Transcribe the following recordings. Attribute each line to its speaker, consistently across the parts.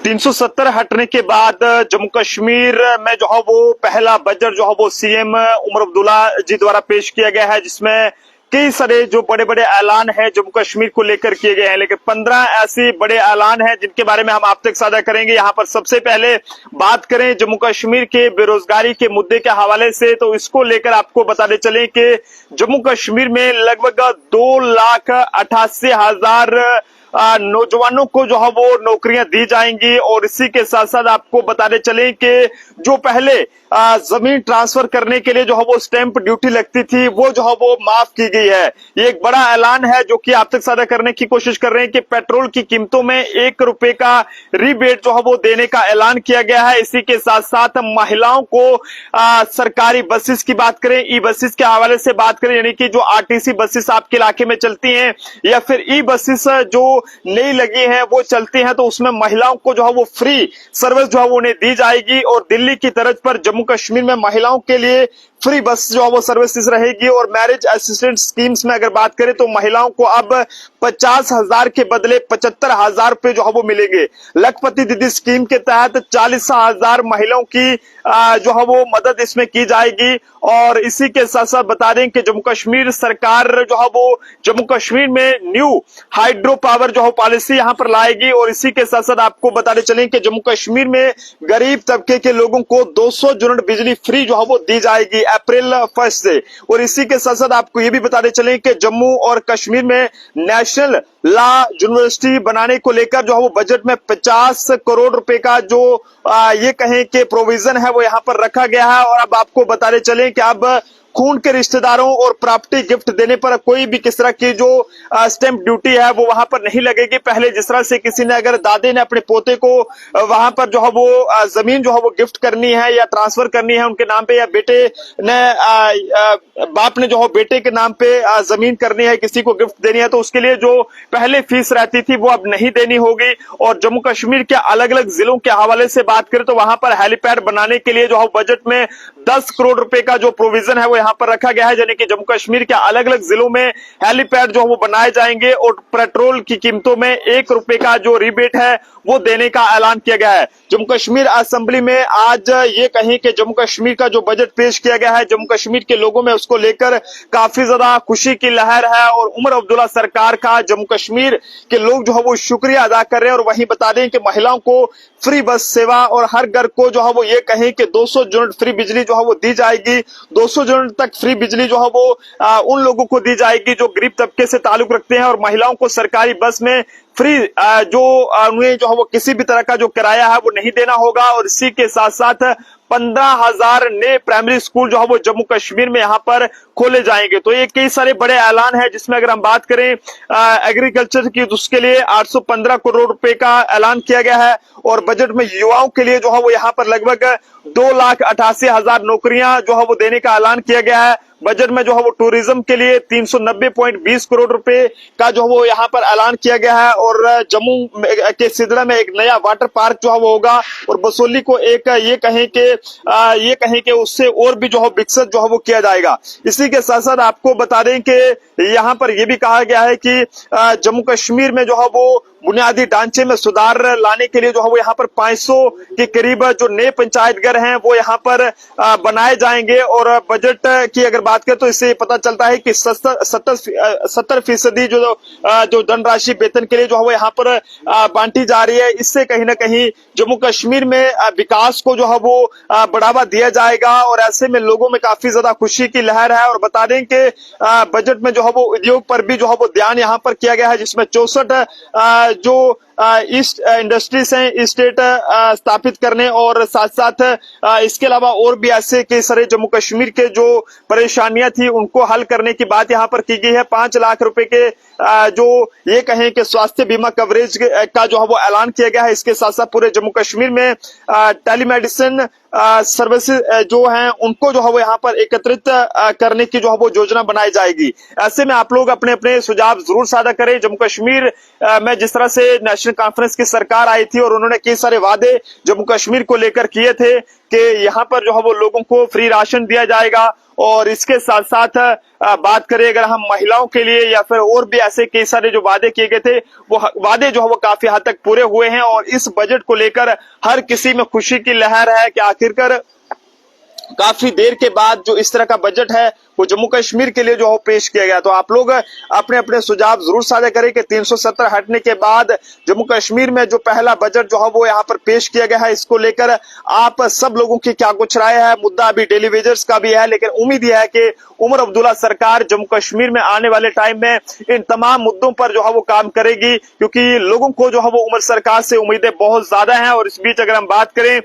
Speaker 1: 370 हटने के बाद जम्मू कश्मीर में जो है वो पहला बजट जो है वो सीएम उमर अब्दुल्ला जी द्वारा पेश किया गया है, जिसमें कई सारे जो बड़े बड़े ऐलान हैं जम्मू कश्मीर को लेकर किए गए हैं। लेकिन 15 ऐसे बड़े ऐलान हैं जिनके बारे में हम आप तक साझा करेंगे। यहाँ पर सबसे पहले बात करें जम्मू कश्मीर के बेरोजगारी के मुद्दे के हवाले से, तो इसको लेकर आपको बताते चले कि जम्मू कश्मीर में लगभग 2,88,000 नौजवानों को जो है वो नौकरियां दी जाएंगी। और इसी के साथ साथ आपको बताते चले कि जो पहले जमीन ट्रांसफर करने के लिए जो है वो स्टैंप ड्यूटी लगती थी, वो जो है वो माफ की गई है। ये एक बड़ा ऐलान है जो कि आप तक साझा करने की कोशिश कर रहे हैं कि पेट्रोल की कीमतों में 1 रुपए का रिबेट जो है वो देने का ऐलान किया गया है। इसी के साथ साथ महिलाओं को सरकारी बसेस की बात करें, ई बसेस के हवाले से बात करें, यानी कि जो आरटीसी बसेस आपके इलाके में चलती हैं या फिर ई बसेस जो नई लगी हैं वो चलती हैं, तो उसमें महिलाओं को जो है वो फ्री सर्विस जो है वो उन्हें दी जाएगी। और दिल्ली की तर्ज पर जम्मू कश्मीर में महिलाओं के लिए फ्री बस जो है वो सर्विसेज रहेगी। और मैरिज असिस्टेंट स्कीम्स में अगर बात करें तो महिलाओं को अब 50,000 के बदले 75,000 रुपए जो है वो मिलेंगे। लखपति दीदी स्कीम के तहत 40,000 महिलाओं की जो है वो मदद इसमें की जाएगी। और इसी के साथ साथ बता दें कि जम्मू कश्मीर सरकार जो है वो जम्मू कश्मीर में न्यू हाइड्रो पावर जो है पॉलिसी यहां पर लाएगी। और इसी के साथ साथ आपको बताते चलें कि जम्मू कश्मीर में गरीब तबके के लोगों को 200 यूनिट बिजली फ्री जो है वो दी जाएगी अप्रैल 1 से। और इसी के साथ साथ आपको ये भी बताते चलें कि जम्मू और कश्मीर में नेशनल लॉ यूनिवर्सिटी बनाने को लेकर जो है वो बजट में 50 करोड़ रुपए का जो ये कहें कि प्रोविजन है वो यहाँ पर रखा गया है। और अब आपको बताते चलें कि अब खून के रिश्तेदारों और प्रॉपर्टी गिफ्ट देने पर कोई भी किस तरह की जो स्टैंप ड्यूटी है वो वहां पर नहीं लगेगी। पहले जिस तरह से किसी ने अगर दादे ने अपने पोते को वहां पर जो है वो जमीन जो है वो गिफ्ट करनी है या ट्रांसफर करनी है उनके नाम पे, या बेटे ने बाप ने जो है बेटे के नाम पे जमीन करनी है, किसी को गिफ्ट देनी है, तो उसके लिए जो पहले फीस रहती थी वो अब नहीं देनी होगी। और जम्मू कश्मीर के अलग अलग जिलों के हवाले से बात करें तो वहां पर हेलीपैड बनाने के लिए जो है बजट में 10 करोड़ रुपए का जो प्रोविजन है वो यहाँ पर रखा गया है, यानी कि जम्मू कश्मीर के अलग अलग जिलों में हेलीपैड जो है वो बनाए जाएंगे। और पेट्रोल की कीमतों में 1 रुपए का जो रिबेट है वो देने का ऐलान किया गया है। जम्मू कश्मीर असेंबली में आज ये कहें कि जम्मू कश्मीर का जो बजट पेश किया गया है, जम्मू कश्मीर के लोगों में उसको लेकर काफी ज्यादा खुशी की लहर है। और उमर अब्दुल्ला सरकार का जम्मू कश्मीर के लोग जो है वो शुक्रिया अदा कर रहे हैं। और वहीं बता दें कि महिलाओं को फ्री बस सेवा और हर घर को जो है वो ये कहें कि 200 यूनिट फ्री बिजली जो है वो दी जाएगी। 200 यूनिट तक फ्री बिजली जो है वो उन लोगों को दी जाएगी जो गरीब तबके से ताल्लुक रखते हैं। और महिलाओं को सरकारी बस में फ्री जो उन्हें जो है वो किसी भी तरह का जो किराया है वो नहीं देना होगा। और इसी के साथ साथ 15,000 नए प्राइमरी स्कूल जो है वो जम्मू कश्मीर में यहाँ पर खोले जाएंगे। तो ये कई सारे बड़े ऐलान हैं, जिसमें अगर हम बात करें एग्रीकल्चर की तो उसके लिए 815 करोड़ रुपए का ऐलान किया गया है। और बजट में युवाओं के लिए जो है वो यहाँ पर लगभग 2,88,000 नौकरियां जो है वो देने का ऐलान किया गया है। बजट में जो है वो टूरिज्म के लिए 390.20 करोड़ रुपए का जो है वो यहाँ पर ऐलान किया गया है। और जम्मू के सिदड़ा में एक नया वाटर पार्क जो है वो होगा। और बसोली को एक ये कहें कि उससे और भी जो है विकसित जो है वो किया जाएगा। इसी के साथ साथ आपको बता दें कि यहाँ पर यह भी कहा गया है कि जम्मू कश्मीर में जो है वो बुनियादी ढांचे में सुधार लाने के लिए जो है वो यहाँ पर 500 के करीब जो नए पंचायत घर हैं वो यहाँ पर बनाए जाएंगे। और बजट की अगर बात करें तो इससे पता चलता है कि 70% जो धनराशि वेतन के लिए जो है वो यहाँ पर बांटी जा रही है। इससे कहीं ना कहीं जम्मू कश्मीर में विकास को जो है वो बढ़ावा दिया जाएगा। और ऐसे में लोगों में काफी ज्यादा खुशी की लहर है। और बता दें कि बजट में जो है वो उद्योग पर भी जो है वो ध्यान यहाँ पर किया गया है, जिसमें 64 जो ईस्ट इंडस्ट्रीज हैं स्टेट स्थापित करने और साथ साथ इसके अलावा और भी ऐसे कई सारे जम्मू कश्मीर के जो परेशानियां थी उनको हल करने की बात यहां पर की गई है। 5 लाख रुपए के जो ये कहें कि स्वास्थ्य बीमा कवरेज का जो है वो ऐलान किया गया है। इसके साथ साथ पूरे जम्मू कश्मीर में टेलीमेडिसिन सर्विसेज जो हैं उनको जो है वो यहाँ पर एकत्रित करने की जो है वो योजना बनाई जाएगी। ऐसे में आप लोग अपने अपने सुझाव जरूर साझा करें। जम्मू कश्मीर में जिस तरह से नेशनल कॉन्फ्रेंस की सरकार आई थी और उन्होंने कई सारे वादे जम्मू कश्मीर को लेकर किए थे कि यहाँ पर जो है वो लोगों को फ्री राशन दिया जाएगा और इसके साथ साथ बात करें अगर हम महिलाओं के लिए या फिर और भी ऐसे कई सारे जो वादे किए गए थे, वो वादे जो है वो काफी हद तक पूरे हुए हैं और इस बजट को लेकर हर किसी में खुशी की लहर है कि आखिरकार काफी देर के बाद जो इस तरह का बजट है वो जम्मू कश्मीर के लिए जो है पेश किया गया। तो आप लोग अपने अपने सुझाव जरूर साझा करें कि 370 हटने के बाद जम्मू कश्मीर में जो पहला बजट जो है वो यहाँ पर पेश किया गया है, इसको लेकर आप सब लोगों की क्या कुछ राय है। मुद्दा अभी डेली वेजर्स का भी है, लेकिन उम्मीद यह है कि उमर अब्दुल्ला सरकार जम्मू कश्मीर में आने वाले टाइम में इन तमाम मुद्दों पर जो है वो काम करेगी, क्योंकि लोगों को जो है वो उमर सरकार से उम्मीदें बहुत ज्यादा हैं। और इस बीच अगर हम बात करें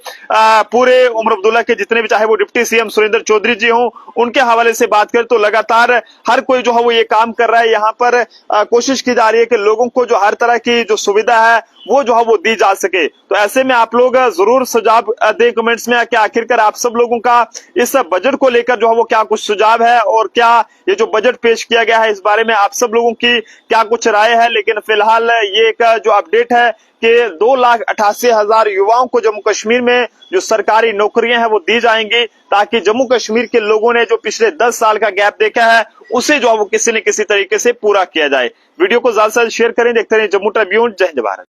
Speaker 1: पूरे उमर अब्दुल्ला के जितने भी, चाहे वो डिप्टी सीएम सुरेंद्र चौधरी जी हों, उनके हवाले से बात करें तो लगातार हर कोई जो है वो ये काम कर रहा है। यहाँ पर कोशिश की जा रही है कि लोगों को जो हर तरह की जो सुविधा है वो जो है वो दी जा सके। तो ऐसे में आप लोग जरूर सुझाव दें कमेंट्स में कि आखिरकार आप सब लोगों का इस बजट को लेकर जो है वो क्या कुछ सुझाव है और क्या ये जो बजट पेश किया गया है इस बारे में आप सब लोगों की क्या कुछ राय है। लेकिन फिलहाल ये एक जो अपडेट है कि 2,88,000 युवाओं को जम्मू कश्मीर में जो सरकारी नौकरियां हैं वो दी जाएंगी, ताकि जम्मू कश्मीर के लोगों ने जो पिछले 10 साल का गैप देखा है उसे जो है वो किसी न किसी तरीके से पूरा किया जाए। वीडियो को ज्यादा से ज्यादा शेयर करें। देखते रहिए जम्मू ट्रिब्यून। जय हिंद भारत।